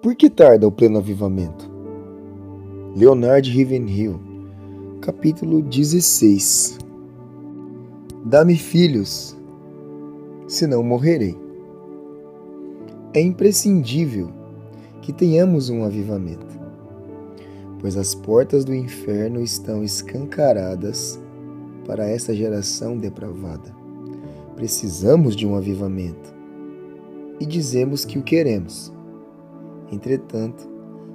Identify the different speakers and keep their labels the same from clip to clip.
Speaker 1: Por que tarda o pleno avivamento? Leonard Ravenhill, capítulo 16. Dá-me filhos, senão morrerei. É imprescindível que tenhamos um avivamento, pois as portas do inferno estão escancaradas para esta geração depravada. Precisamos de um avivamento e dizemos que o queremos. Entretanto,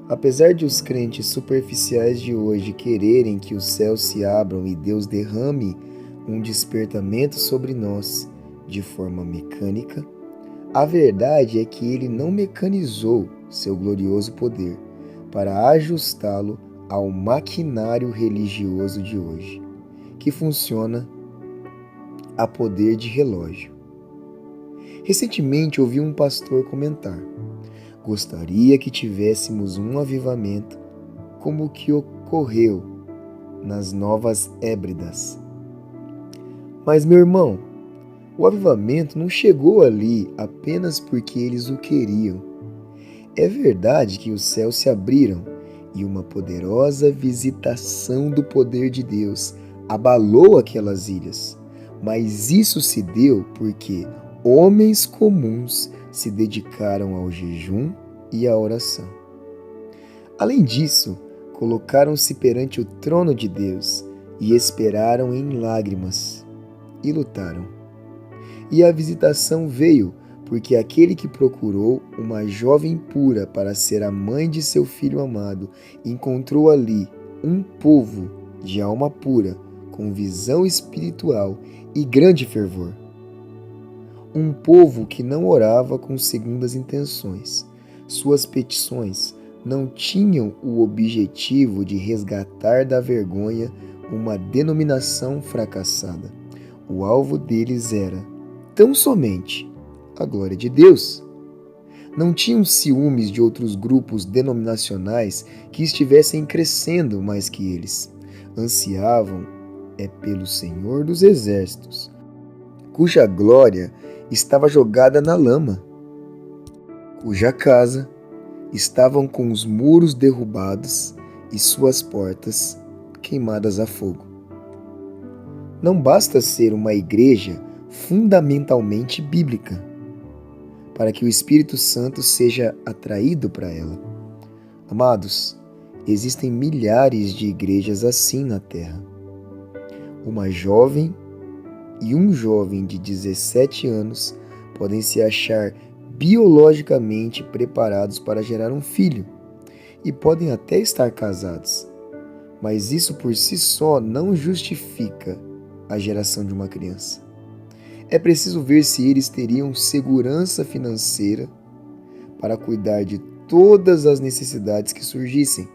Speaker 1: apesar de os crentes superficiais de hoje quererem que os céus se abram e Deus derrame um despertamento sobre nós de forma mecânica, a verdade é que Ele não mecanizou seu glorioso poder para ajustá-lo ao maquinário religioso de hoje, que funciona a poder de relógio. Recentemente ouvi um pastor comentar: gostaria que tivéssemos um avivamento como o que ocorreu nas Novas Hébridas. Mas, meu irmão, o avivamento não chegou ali apenas porque eles o queriam. É verdade que os céus se abriram e uma poderosa visitação do poder de Deus abalou aquelas ilhas. Mas isso se deu porque homens comuns se dedicaram ao jejum e à oração. Além disso, colocaram-se perante o trono de Deus e esperaram em lágrimas e lutaram. E a visitação veio porque aquele que procurou uma jovem pura para ser a mãe de seu filho amado encontrou ali um povo de alma pura, com visão espiritual e grande fervor. Um povo que não orava com segundas intenções. Suas petições não tinham o objetivo de resgatar da vergonha uma denominação fracassada. O alvo deles era, tão somente, a glória de Deus. Não tinham ciúmes de outros grupos denominacionais que estivessem crescendo mais que eles. Ansiavam pelo Senhor dos Exércitos, cuja glória estava jogada na lama, cuja casa estavam com os muros derrubados e suas portas queimadas a fogo. Não basta ser uma igreja fundamentalmente bíblica para que o Espírito Santo seja atraído para ela. Amados, existem milhares de igrejas assim na Terra. Uma jovem e um jovem de 17 anos podem se achar biologicamente preparados para gerar um filho e podem até estar casados, mas isso por si só não justifica a geração de uma criança. É preciso ver se eles teriam segurança financeira para cuidar de todas as necessidades que surgissem.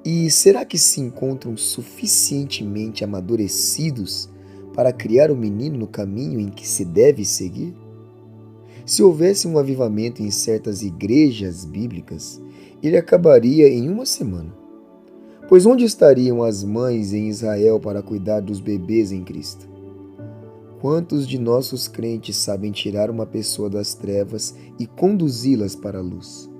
Speaker 1: E será que se encontram suficientemente amadurecidos para criar o menino no caminho em que se deve seguir? Se houvesse um avivamento em certas igrejas bíblicas, ele acabaria em uma semana. Pois onde estariam as mães em Israel para cuidar dos bebês em Cristo? Quantos de nossos crentes sabem tirar uma pessoa das trevas e conduzi-las para a luz?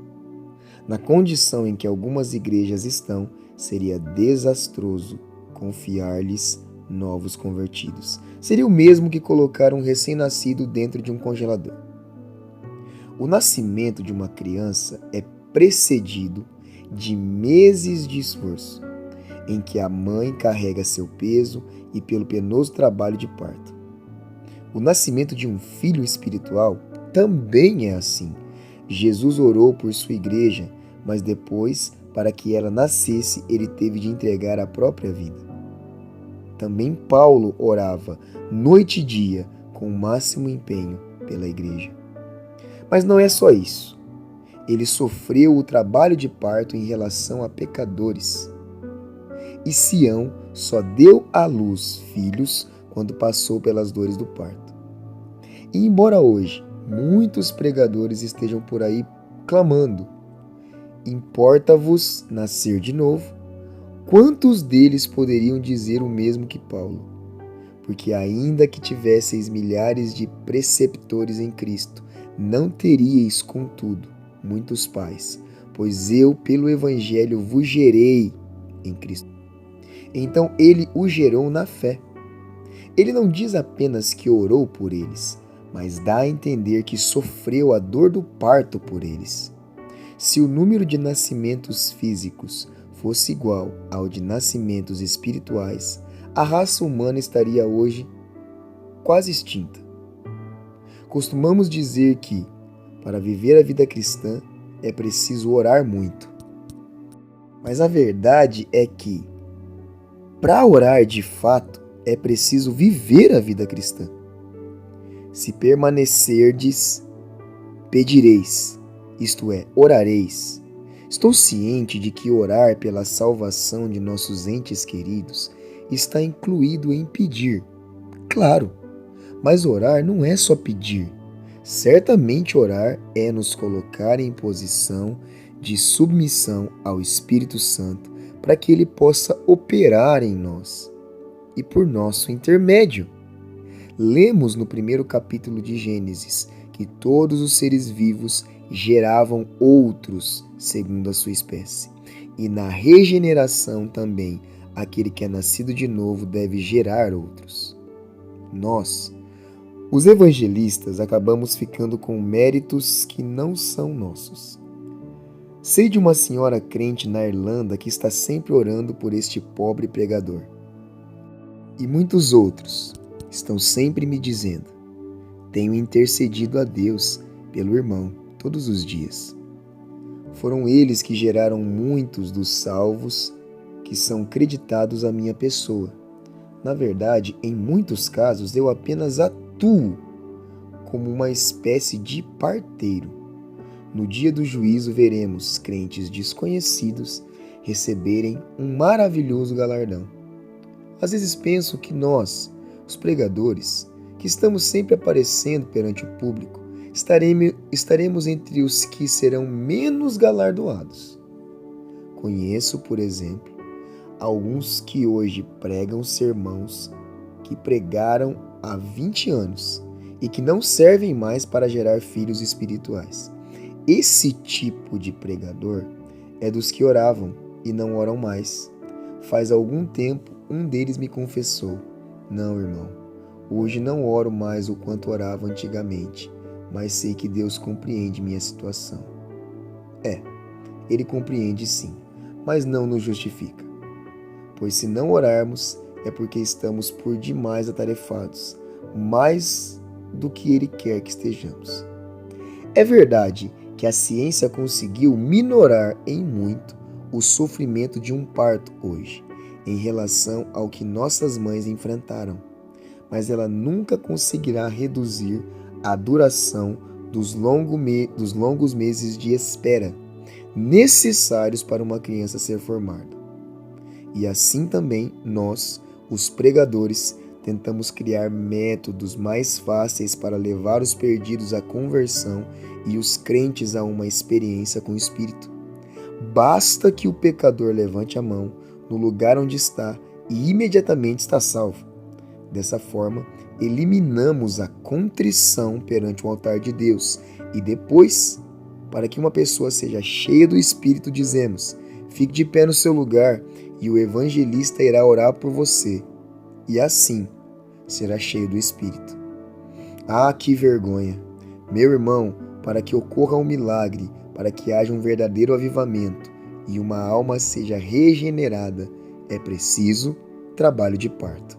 Speaker 1: Na condição em que algumas igrejas estão, seria desastroso confiar-lhes novos convertidos. Seria o mesmo que colocar um recém-nascido dentro de um congelador. O nascimento de uma criança é precedido de meses de esforço, em que a mãe carrega seu peso e pelo penoso trabalho de parto. O nascimento de um filho espiritual também é assim. Jesus orou por sua igreja, mas depois, para que ela nascesse, ele teve de entregar a própria vida. Também Paulo orava noite e dia com o máximo empenho pela igreja. Mas não é só isso. Ele sofreu o trabalho de parto em relação a pecadores. E Sião só deu à luz filhos quando passou pelas dores do parto. E embora hoje muitos pregadores estejam por aí clamando: importa-vos nascer de novo, quantos deles poderiam dizer o mesmo que Paulo? Porque ainda que tivesseis milhares de preceptores em Cristo, não teríeis, contudo, muitos pais, pois eu, pelo Evangelho, vos gerei em Cristo. Então ele o gerou na fé. Ele não diz apenas que orou por eles, mas dá a entender que sofreu a dor do parto por eles. Se o número de nascimentos físicos fosse igual ao de nascimentos espirituais, a raça humana estaria hoje quase extinta. Costumamos dizer que, para viver a vida cristã, é preciso orar muito. Mas a verdade é que, para orar de fato, é preciso viver a vida cristã. Se permanecerdes, pedireis, isto é, orareis. Estou ciente de que orar pela salvação de nossos entes queridos está incluído em pedir. Claro, mas orar não é só pedir. Certamente orar é nos colocar em posição de submissão ao Espírito Santo para que ele possa operar em nós e por nosso intermédio. Lemos no primeiro capítulo de Gênesis que todos os seres vivos geravam outros segundo a sua espécie. E na regeneração também, aquele que é nascido de novo deve gerar outros. Nós, os evangelistas, acabamos ficando com méritos que não são nossos. Sei de uma senhora crente na Irlanda que está sempre orando por este pobre pregador. E muitos outros estão sempre me dizendo: tenho intercedido a Deus pelo irmão todos os dias. Foram eles que geraram muitos dos salvos que são creditados à minha pessoa. Na verdade, em muitos casos, eu apenas atuo como uma espécie de parteiro. No dia do juízo, veremos crentes desconhecidos receberem um maravilhoso galardão. Às vezes penso que nós, os pregadores, que estamos sempre aparecendo perante o público, estaremos entre os que serão menos galardoados. Conheço, por exemplo, alguns que hoje pregam sermãos que pregaram há 20 anos e que não servem mais para gerar filhos espirituais. Esse tipo de pregador é dos que oravam e não oram mais. Faz algum tempo, um deles me confessou: não, irmão, hoje não oro mais o quanto orava antigamente, mas sei que Deus compreende minha situação. Ele compreende sim, mas não nos justifica. Pois se não orarmos, é porque estamos por demais atarefados, mais do que Ele quer que estejamos. É verdade que a ciência conseguiu minorar em muito o sofrimento de um parto hoje, em relação ao que nossas mães enfrentaram, mas ela nunca conseguirá reduzir a duração dos longos meses de espera necessários para uma criança ser formada. E assim também nós, os pregadores, tentamos criar métodos mais fáceis para levar os perdidos à conversão e os crentes a uma experiência com o Espírito. Basta que o pecador levante a mão no lugar onde está e imediatamente está salvo. Dessa forma, eliminamos a contrição perante o altar de Deus e depois, para que uma pessoa seja cheia do Espírito, dizemos: fique de pé no seu lugar e o evangelista irá orar por você. E assim será cheio do Espírito. Ah, que vergonha! Meu irmão, para que ocorra um milagre, para que haja um verdadeiro avivamento e uma alma seja regenerada, é preciso trabalho de parto.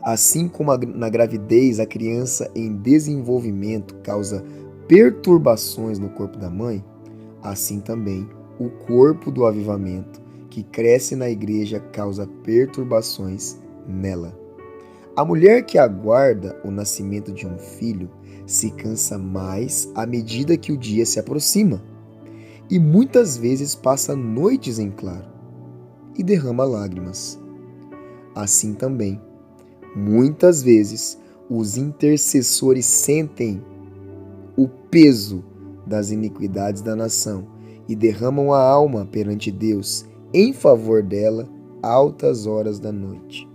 Speaker 1: Assim como na gravidez a criança em desenvolvimento causa perturbações no corpo da mãe, assim também o corpo do avivamento que cresce na igreja causa perturbações nela. A mulher que aguarda o nascimento de um filho se cansa mais à medida que o dia se aproxima e muitas vezes passa noites em claro e derrama lágrimas. Assim também, muitas vezes, os intercessores sentem o peso das iniquidades da nação e derramam a alma perante Deus em favor dela altas horas da noite.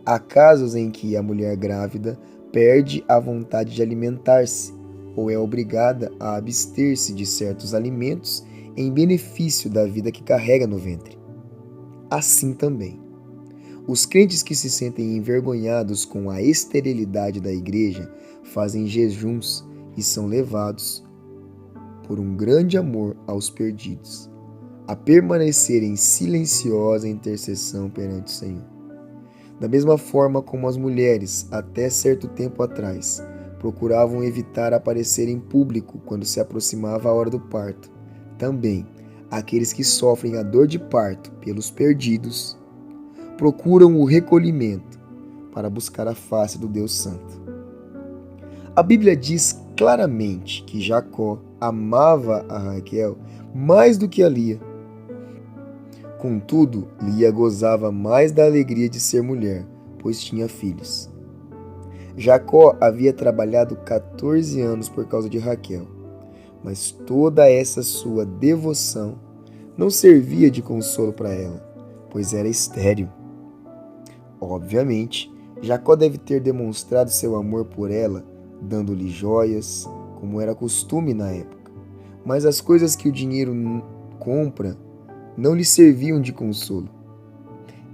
Speaker 1: Há casos em que a mulher grávida perde a vontade de alimentar-se ou é obrigada a abster-se de certos alimentos em benefício da vida que carrega no ventre. Assim também, os crentes que se sentem envergonhados com a esterilidade da igreja fazem jejuns e são levados, por um grande amor aos perdidos, a permanecer em silenciosa intercessão perante o Senhor. Da mesma forma como as mulheres, até certo tempo atrás, procuravam evitar aparecer em público quando se aproximava a hora do parto, também aqueles que sofrem a dor de parto pelos perdidos procuram o recolhimento para buscar a face do Deus Santo. A Bíblia diz claramente que Jacó amava a Raquel mais do que a Lia. Contudo, Lia gozava mais da alegria de ser mulher, pois tinha filhos. Jacó havia trabalhado 14 anos por causa de Raquel, mas toda essa sua devoção não servia de consolo para ela, pois era estéril. Obviamente, Jacó deve ter demonstrado seu amor por ela, dando-lhe joias, como era costume na época. Mas as coisas que o dinheiro compra não lhe serviam de consolo.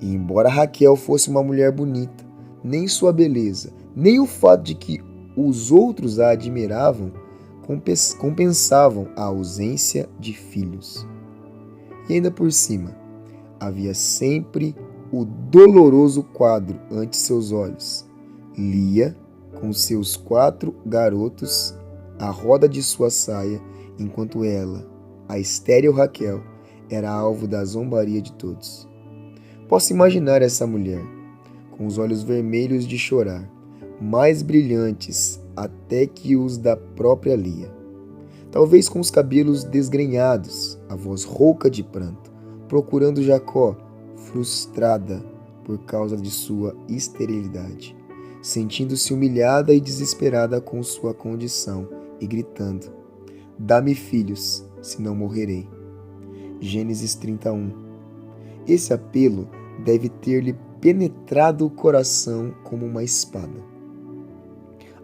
Speaker 1: E embora Raquel fosse uma mulher bonita, nem sua beleza, nem o fato de que os outros a admiravam compensavam a ausência de filhos. E ainda por cima, havia sempre o doloroso quadro ante seus olhos. Lia, com seus 4 garotos, à roda de sua saia, enquanto ela, a estéril Raquel, era alvo da zombaria de todos. Posso imaginar essa mulher, com os olhos vermelhos de chorar, mais brilhantes até que os da própria Lia. Talvez com os cabelos desgrenhados, a voz rouca de pranto, procurando Jacó, frustrada por causa de sua esterilidade, sentindo-se humilhada e desesperada com sua condição e gritando: "Dá-me filhos, senão morrerei." Gênesis 31. Esse apelo deve ter-lhe penetrado o coração como uma espada.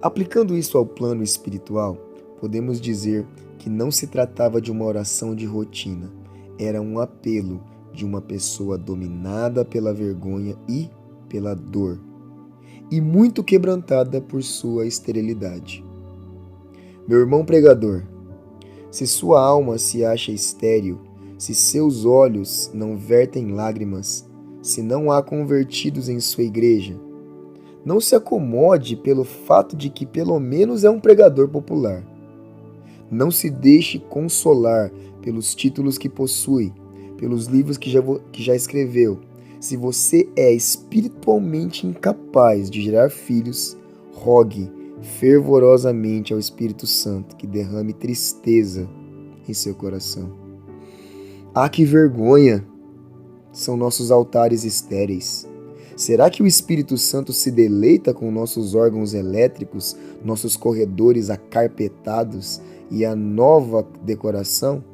Speaker 1: Aplicando isso ao plano espiritual, podemos dizer que não se tratava de uma oração de rotina, era um apelo de uma pessoa dominada pela vergonha e pela dor, e muito quebrantada por sua esterilidade. Meu irmão pregador, se sua alma se acha estéril, se seus olhos não vertem lágrimas, se não há convertidos em sua igreja, não se acomode pelo fato de que pelo menos é um pregador popular. Não se deixe consolar pelos títulos que possui, pelos livros que já escreveu. Se você é espiritualmente incapaz de gerar filhos, rogue fervorosamente ao Espírito Santo que derrame tristeza em seu coração. Ah, que vergonha! São nossos altares estéreis. Será que o Espírito Santo se deleita com nossos órgãos elétricos, nossos corredores acarpetados e a nova decoração,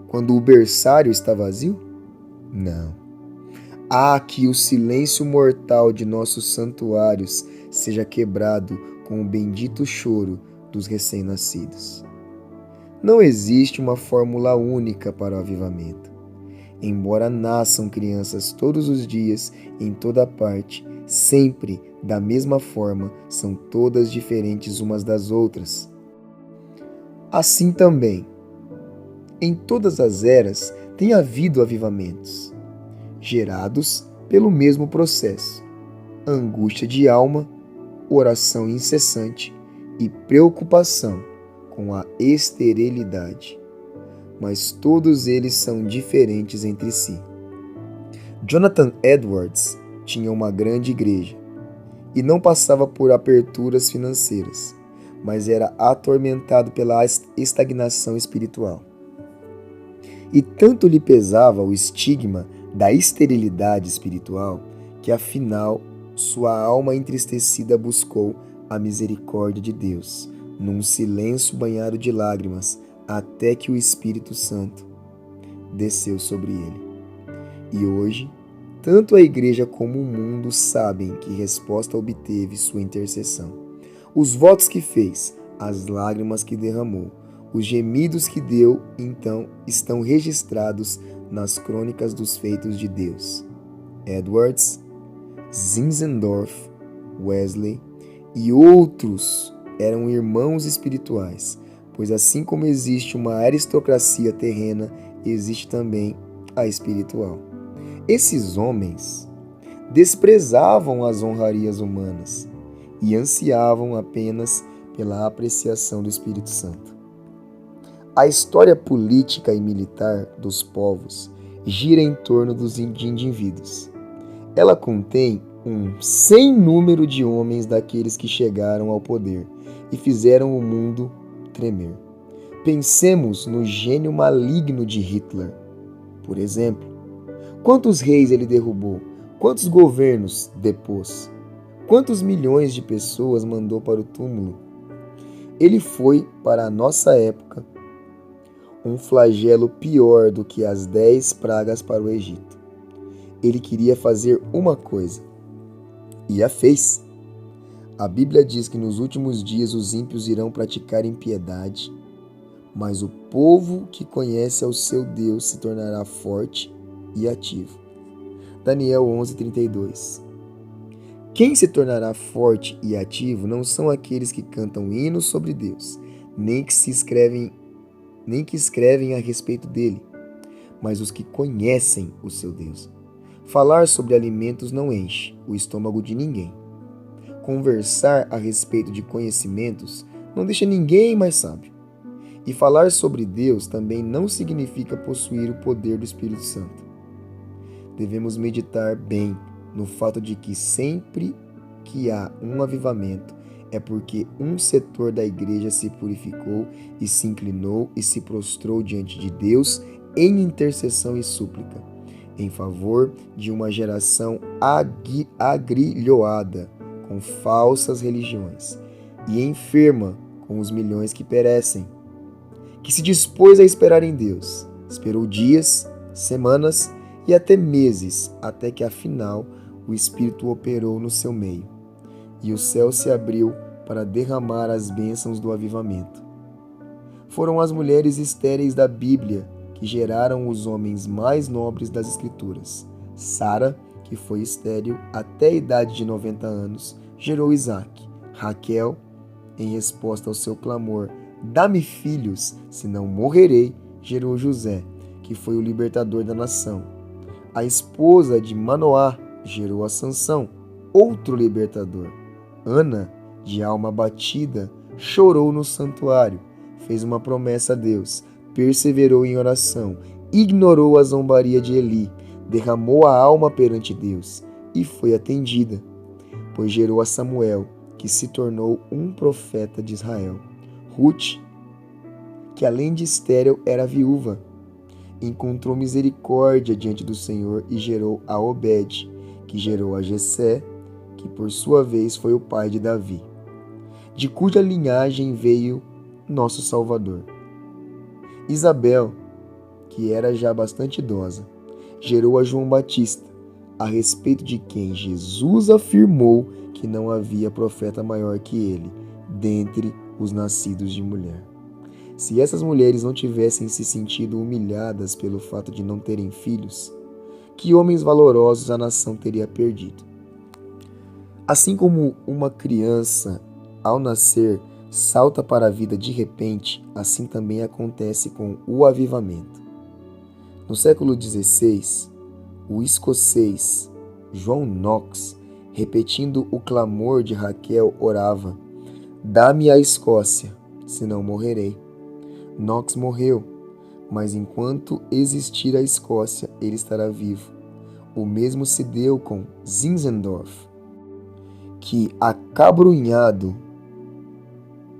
Speaker 1: quando o berçário está vazio? Não. Ah, que o silêncio mortal de nossos santuários seja quebrado com o bendito choro dos recém-nascidos. Não existe uma fórmula única para o avivamento. Embora nasçam crianças todos os dias, em toda parte, sempre da mesma forma, são todas diferentes umas das outras. Assim também, em todas as eras tem havido avivamentos, gerados pelo mesmo processo: angústia de alma, oração incessante e preocupação com a esterilidade. Mas todos eles são diferentes entre si. Jonathan Edwards tinha uma grande igreja e não passava por aperturas financeiras, mas era atormentado pela estagnação espiritual. E tanto lhe pesava o estigma da esterilidade espiritual que, afinal, sua alma entristecida buscou a misericórdia de Deus, num silêncio banhado de lágrimas, até que o Espírito Santo desceu sobre ele. E hoje, tanto a igreja como o mundo sabem que resposta obteve sua intercessão. Os votos que fez, as lágrimas que derramou, os gemidos que deu, então, estão registrados nas crônicas dos feitos de Deus. Edwards, Zinzendorf, Wesley e outros eram irmãos espirituais, pois assim como existe uma aristocracia terrena, existe também a espiritual. Esses homens desprezavam as honrarias humanas e ansiavam apenas pela apreciação do Espírito Santo. A história política e militar dos povos gira em torno de indivíduos. Ela contém um sem número de homens daqueles que chegaram ao poder e fizeram o mundo tremer. Pensemos no gênio maligno de Hitler, por exemplo. Quantos reis ele derrubou? Quantos governos depôs? Quantos milhões de pessoas mandou para o túmulo? Ele foi, para a nossa época, um flagelo pior do que as 10 pragas para o Egito. Ele queria fazer uma coisa, e a fez. A Bíblia diz que nos últimos dias os ímpios irão praticar impiedade, mas o povo que conhece ao seu Deus se tornará forte e ativo. Daniel 11:32. Quem se tornará forte e ativo não são aqueles que cantam hinos sobre Deus, nem que escrevem a respeito dele, mas os que conhecem o seu Deus. Falar sobre alimentos não enche o estômago de ninguém. Conversar a respeito de conhecimentos não deixa ninguém mais sábio. E falar sobre Deus também não significa possuir o poder do Espírito Santo. Devemos meditar bem no fato de que sempre que há um avivamento é porque um setor da igreja se purificou e se inclinou e se prostrou diante de Deus em intercessão e súplica, em favor de uma geração agrilhoada com falsas religiões e enferma com os milhões que perecem, que se dispôs a esperar em Deus, esperou dias, semanas e até meses, até que afinal o Espírito operou no seu meio, e o céu se abriu para derramar as bênçãos do avivamento. Foram as mulheres estéreis da Bíblia que geraram os homens mais nobres das Escrituras. Sara, que foi estéril até a idade de 90 anos, gerou Isaque. Raquel, em resposta ao seu clamor, dá-me filhos, senão morrerei, gerou José, que foi o libertador da nação. A esposa de Manoá gerou a Sansão, outro libertador. Ana, de alma abatida, chorou no santuário, fez uma promessa a Deus, perseverou em oração, ignorou a zombaria de Eli, derramou a alma perante Deus e foi atendida, pois gerou a Samuel, que se tornou um profeta de Israel. Ruth, que além de estéril era viúva, encontrou misericórdia diante do Senhor e gerou a Obed, que gerou a Jessé, que por sua vez foi o pai de Davi, de cuja linhagem veio nosso Salvador. Isabel, que era já bastante idosa, gerou a João Batista, a respeito de quem Jesus afirmou que não havia profeta maior que ele, dentre os nascidos de mulher. Se essas mulheres não tivessem se sentido humilhadas pelo fato de não terem filhos, que homens valorosos a nação teria perdido? Assim como uma criança, ao nascer, salta para a vida de repente, assim também acontece com o avivamento. No século XVI, o escocês John Knox, repetindo o clamor de Raquel, orava: "Dá-me a Escócia, senão morrerei." Knox morreu, mas enquanto existir a Escócia, ele estará vivo. O mesmo se deu com Zinzendorf, que, acabrunhado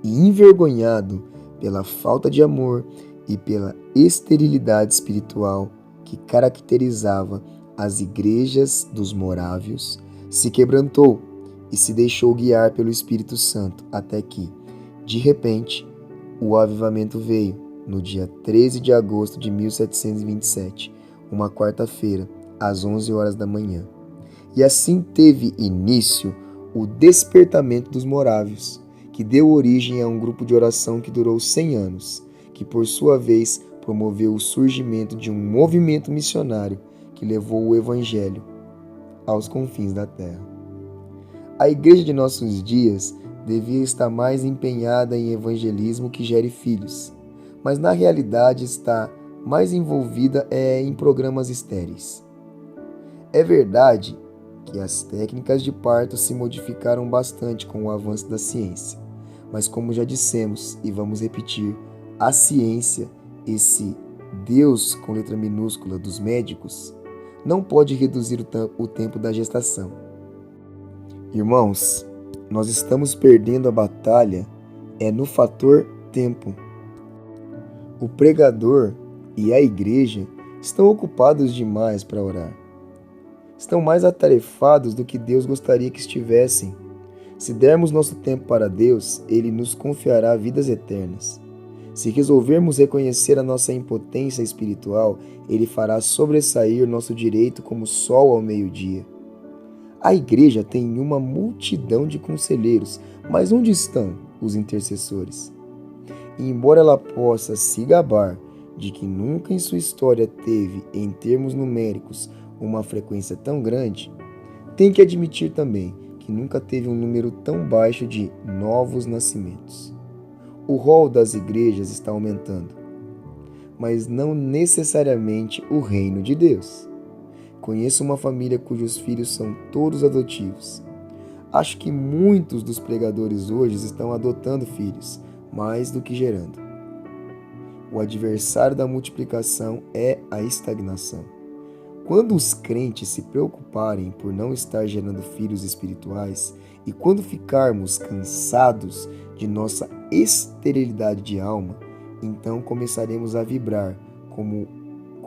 Speaker 1: e envergonhado pela falta de amor e pela esterilidade espiritual que caracterizava as igrejas dos morávios, se quebrantou e se deixou guiar pelo Espírito Santo, até que, de repente, o avivamento veio no dia 13 de agosto de 1727, uma quarta-feira, às 11 horas da manhã. E assim teve início o despertamento dos morávios, que que deu origem a um grupo de oração que durou 100 anos, que por sua vez promoveu o surgimento de um movimento missionário que levou o Evangelho aos confins da terra. A igreja de nossos dias devia estar mais empenhada em evangelismo que gere filhos, mas na realidade está mais envolvida em programas estéreis. É verdade que as técnicas de parto se modificaram bastante com o avanço da ciência, mas como já dissemos e vamos repetir, a ciência, esse Deus com letra minúscula dos médicos, não pode reduzir o tempo da gestação. Irmãos, nós estamos perdendo a batalha no fator tempo. O pregador e a igreja estão ocupados demais para orar. Estão mais atarefados do que Deus gostaria que estivessem. Se dermos nosso tempo para Deus, Ele nos confiará vidas eternas. Se resolvermos reconhecer a nossa impotência espiritual, Ele fará sobressair nosso direito como sol ao meio-dia. A igreja tem uma multidão de conselheiros, mas onde estão os intercessores? E embora ela possa se gabar de que nunca em sua história teve, em termos numéricos, uma frequência tão grande, tem que admitir também que nunca teve um número tão baixo de novos nascimentos. O rol das igrejas está aumentando, mas não necessariamente o reino de Deus. Conheço uma família cujos filhos são todos adotivos. Acho que muitos dos pregadores hoje estão adotando filhos, mais do que gerando. O adversário da multiplicação é a estagnação. Quando os crentes se preocuparem por não estar gerando filhos espirituais e quando ficarmos cansados de nossa esterilidade de alma, então começaremos a vibrar com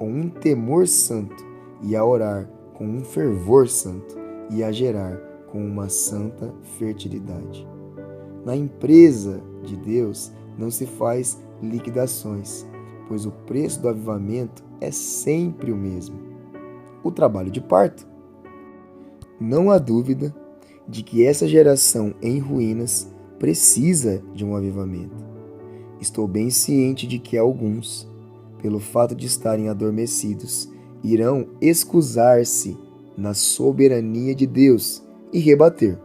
Speaker 1: um temor santo e a orar com um fervor santo e a gerar com uma santa fertilidade. Na empresa de Deus não se faz liquidações, pois o preço do avivamento é sempre o mesmo: o trabalho de parto. Não há dúvida de que essa geração em ruínas precisa de um avivamento. Estou bem ciente de que alguns, pelo fato de estarem adormecidos, irão escusar-se na soberania de Deus e rebater.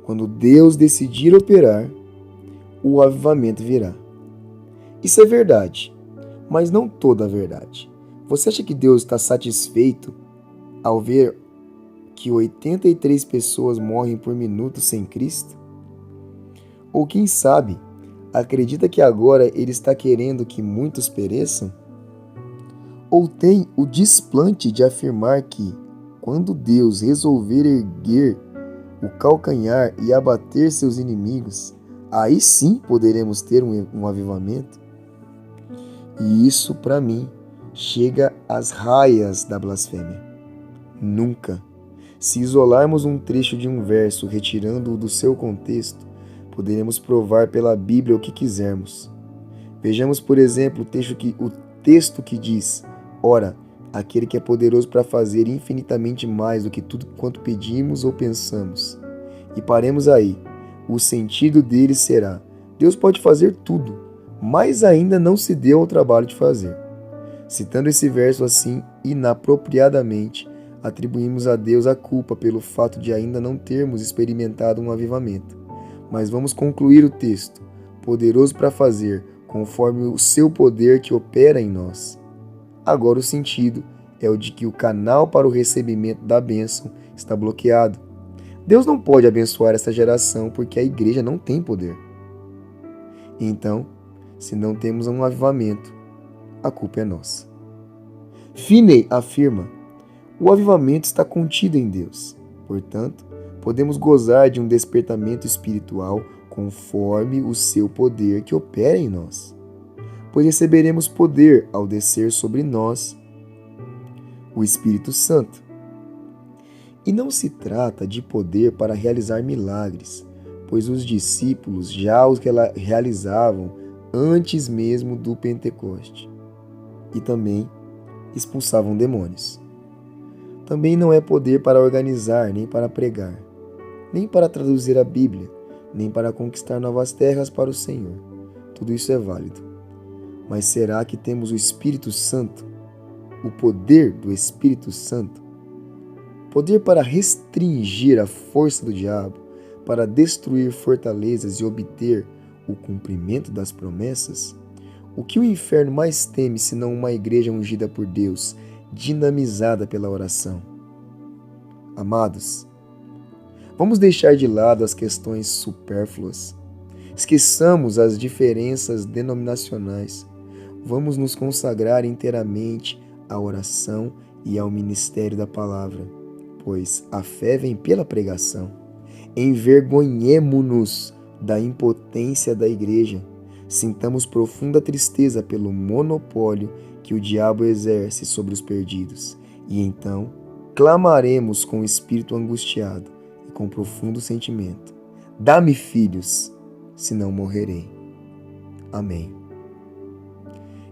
Speaker 1: Quando Deus decidir operar, o avivamento virá. Isso é verdade, mas não toda a verdade. Você acha que Deus está satisfeito ao ver que 83 pessoas morrem por minuto sem Cristo? Ou quem sabe, acredita que agora Ele está querendo que muitos pereçam? Ou tem o desplante de afirmar que, quando Deus resolver erguer o calcanhar e abater seus inimigos, aí sim poderemos ter um avivamento? E isso, para mim, chega às raias da blasfêmia. Nunca. Se isolarmos um trecho de um verso, retirando-o do seu contexto, poderemos provar pela Bíblia o que quisermos. Vejamos, por exemplo, o texto que diz: ora, aquele que é poderoso para fazer infinitamente mais do que tudo quanto pedimos ou pensamos. E paremos aí. O sentido dele será: Deus pode fazer tudo, mas ainda não se deu ao trabalho de fazer. Citando esse verso assim, inapropriadamente, atribuímos a Deus a culpa pelo fato de ainda não termos experimentado um avivamento. Mas vamos concluir o texto: poderoso para fazer, conforme o seu poder que opera em nós. Agora o sentido é o de que o canal para o recebimento da bênção está bloqueado. Deus não pode abençoar essa geração porque a igreja não tem poder. Então, se não temos um avivamento, a culpa é nossa. Finney afirma: o avivamento está contido em Deus. Portanto, podemos gozar de um despertamento espiritual conforme o seu poder que opera em nós. Pois receberemos poder ao descer sobre nós o Espírito Santo. E não se trata de poder para realizar milagres, pois os discípulos já os realizavam antes mesmo do Pentecoste. E também expulsavam demônios. Também não é poder para organizar, nem para pregar, nem para traduzir a Bíblia, nem para conquistar novas terras para o Senhor. Tudo isso é válido. Mas será que temos o Espírito Santo? O poder do Espírito Santo? Poder para restringir a força do diabo, para destruir fortalezas e obter o cumprimento das promessas? O que o inferno mais teme senão uma igreja ungida por Deus, dinamizada pela oração? Amados, vamos deixar de lado as questões supérfluas. Esqueçamos as diferenças denominacionais. Vamos nos consagrar inteiramente à oração e ao ministério da palavra, pois a fé vem pela pregação. Envergonhemo-nos da impotência da igreja. Sintamos profunda tristeza pelo monopólio que o diabo exerce sobre os perdidos. E então, clamaremos com o espírito angustiado e com profundo sentimento: dá-me filhos, senão morrerei. Amém.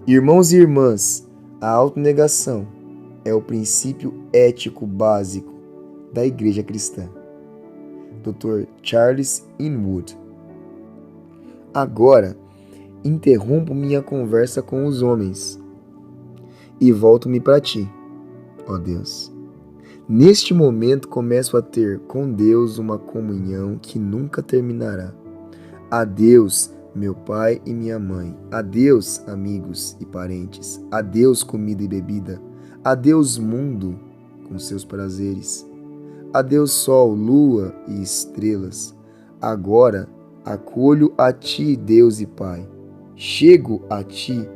Speaker 1: Irmãos e irmãs, a autonegação é o princípio ético básico da Igreja Cristã. Dr. Charles Inwood. Agora, interrompo minha conversa com os homens e volto-me para ti, ó Deus. Neste momento começo a ter com Deus uma comunhão que nunca terminará. Adeus, meu pai e minha mãe. Adeus, amigos e parentes. Adeus, comida e bebida. Adeus, mundo com seus prazeres. Adeus, sol, lua e estrelas. Agora acolho a ti, Deus e Pai. Chego a ti,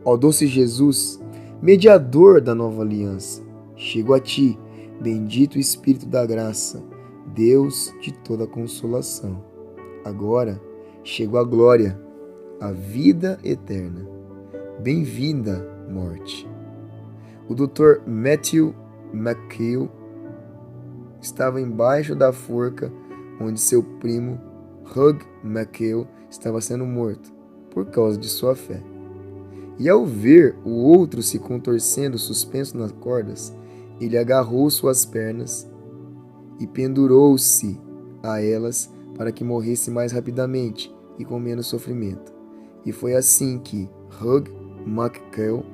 Speaker 1: ó doce Jesus, mediador da nova aliança. Chego a ti, bendito Espírito da graça, Deus de toda consolação. Agora chego à glória, à vida eterna. Bem-vinda, morte. O Dr. Matthew McHale estava embaixo da forca onde seu primo Hugh McHale estava sendo morto por causa de sua fé. E ao ver o outro se contorcendo suspenso nas cordas, ele agarrou suas pernas e pendurou-se a elas para que morresse mais rapidamente e com menos sofrimento. E foi assim que Hugh McHale,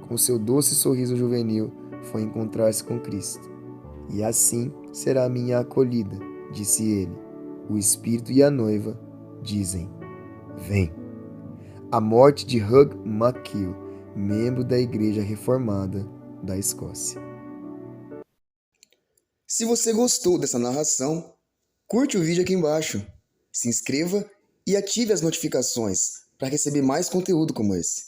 Speaker 1: com seu doce sorriso juvenil, foi encontrar-se com Cristo. E assim será a minha acolhida, disse ele. O Espírito e a noiva dizem: vem. A morte de Hugh McHale, membro da Igreja Reformada da Escócia. Se você gostou dessa narração, curte o vídeo aqui embaixo, se inscreva e ative as notificações para receber mais conteúdo como esse.